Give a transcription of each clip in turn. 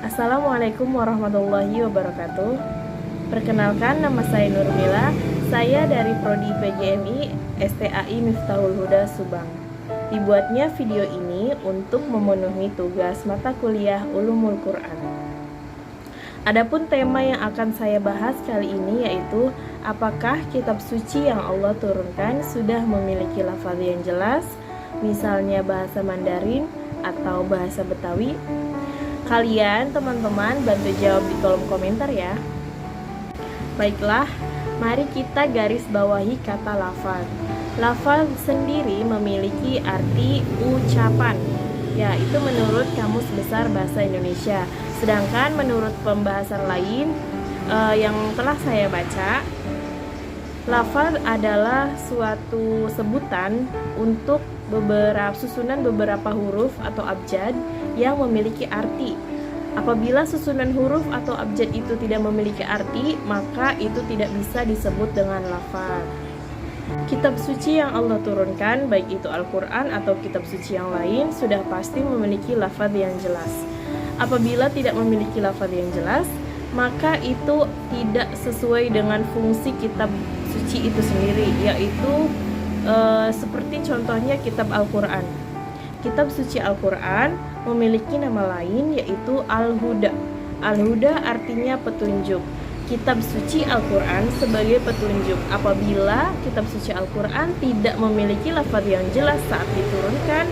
Assalamualaikum warahmatullahi wabarakatuh. Perkenalkan, nama saya Nurmila. Saya dari Prodi PGMI STAI Miftahul Huda Subang. Dibuatnya video ini untuk memenuhi tugas mata kuliah Ulumul Quran. Adapun tema yang akan saya bahas kali ini yaitu apakah kitab suci yang Allah turunkan sudah memiliki lafaz yang jelas, misalnya bahasa Mandarin atau bahasa Betawi. Kalian teman-teman bantu jawab di kolom komentar ya. Baiklah, mari kita garis bawahi kata lafaz. Lafaz sendiri memiliki arti ucapan, yaitu menurut Kamus Besar Bahasa Indonesia. Sedangkan menurut pembahasan lain yang telah saya baca, lafaz adalah suatu sebutan untuk susunan beberapa huruf atau abjad yang memiliki arti. Apabila susunan huruf atau abjad itu tidak memiliki arti, maka itu tidak bisa disebut dengan lafaz. Kitab suci yang Allah turunkan, baik itu Al-Quran atau kitab suci yang lain, sudah pasti memiliki lafaz yang jelas. Apabila tidak memiliki lafaz yang jelas, maka itu tidak sesuai dengan fungsi kitab suci itu sendiri, yaitu seperti contohnya kitab Al-Quran. Kitab suci Al-Quran memiliki nama lain yaitu Al-Huda. Al-Huda artinya petunjuk. Kitab suci Al-Quran sebagai petunjuk. Apabila kitab suci Al-Quran tidak memiliki lafaz yang jelas saat diturunkan,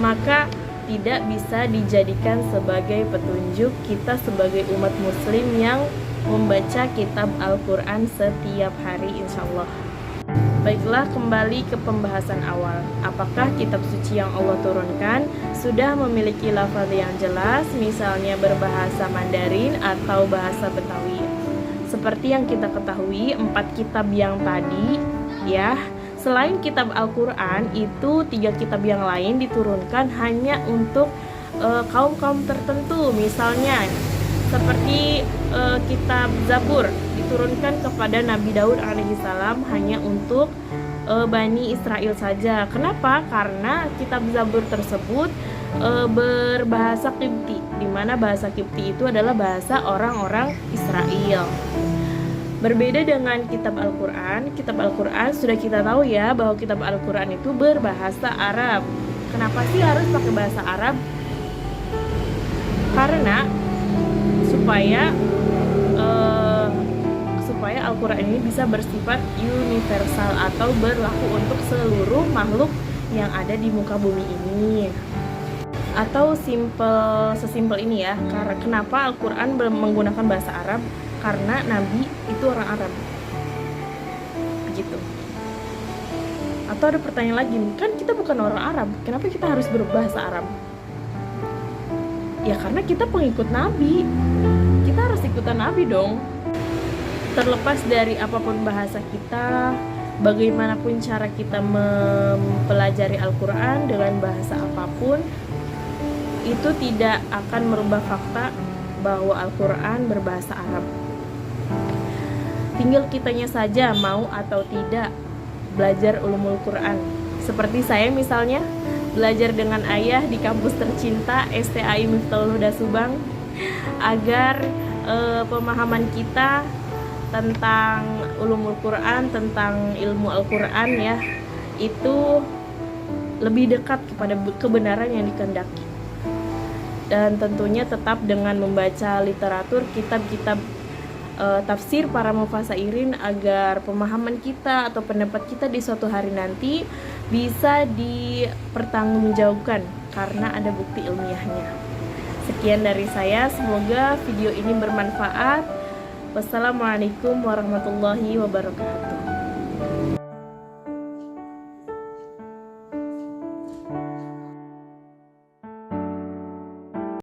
maka tidak bisa dijadikan sebagai petunjuk kita sebagai umat muslim yang membaca kitab Al-Quran setiap hari insyaallah. Baiklah, kembali ke pembahasan awal. Apakah kitab suci yang Allah turunkan sudah memiliki lafaz yang jelas, misalnya berbahasa Mandarin atau bahasa Betawi? Seperti yang kita ketahui, 4 kitab yang tadi ya, selain kitab Al-Quran, itu 3 kitab yang lain diturunkan hanya untuk kaum-kaum tertentu. Misalnya seperti kitab Zabur diturunkan kepada Nabi Daud alaihissalam hanya untuk Bani Israel saja. Kenapa? Karena kitab Zabur tersebut berbahasa Qibti, di mana bahasa Qibti itu adalah bahasa orang-orang Israel. Berbeda dengan kitab Al-Quran. Kitab Al-Quran sudah kita tahu ya bahwa kitab Al-Quran itu berbahasa Arab. Kenapa sih harus pakai bahasa Arab? Karena supaya Al-Quran ini bisa bersifat universal atau berlaku untuk seluruh makhluk yang ada di muka bumi ini. Atau sesimpel ini ya, karena kenapa Al-Quran menggunakan bahasa Arab? Karena Nabi itu orang Arab, begitu. Atau ada pertanyaan lagi, kan kita bukan orang Arab, kenapa kita harus berbahasa Arab? Ya karena kita pengikut Nabi, kita harus ikutan Nabi dong. Terlepas dari apapun bahasa kita, bagaimanapun cara kita mempelajari Al-Quran dengan bahasa apapun, itu tidak akan merubah fakta bahwa Al-Quran berbahasa Arab. Tinggal kitanya saja mau atau tidak belajar ulumul Quran. Seperti saya misalnya, belajar dengan ayah di kampus tercinta STAI Miftahul Huda Subang, agar pemahaman kita tentang ulumul Quran, tentang ilmu Al-Quran ya, itu lebih dekat kepada kebenaran yang dikehendaki. Dan tentunya tetap dengan membaca literatur, kitab-kitab tafsir para mufasairin, agar pemahaman kita atau pendapat kita di suatu hari nanti bisa dipertanggungjawabkan karena ada bukti ilmiahnya. Sekian dari saya, semoga video ini bermanfaat. Wassalamualaikum warahmatullahi wabarakatuh.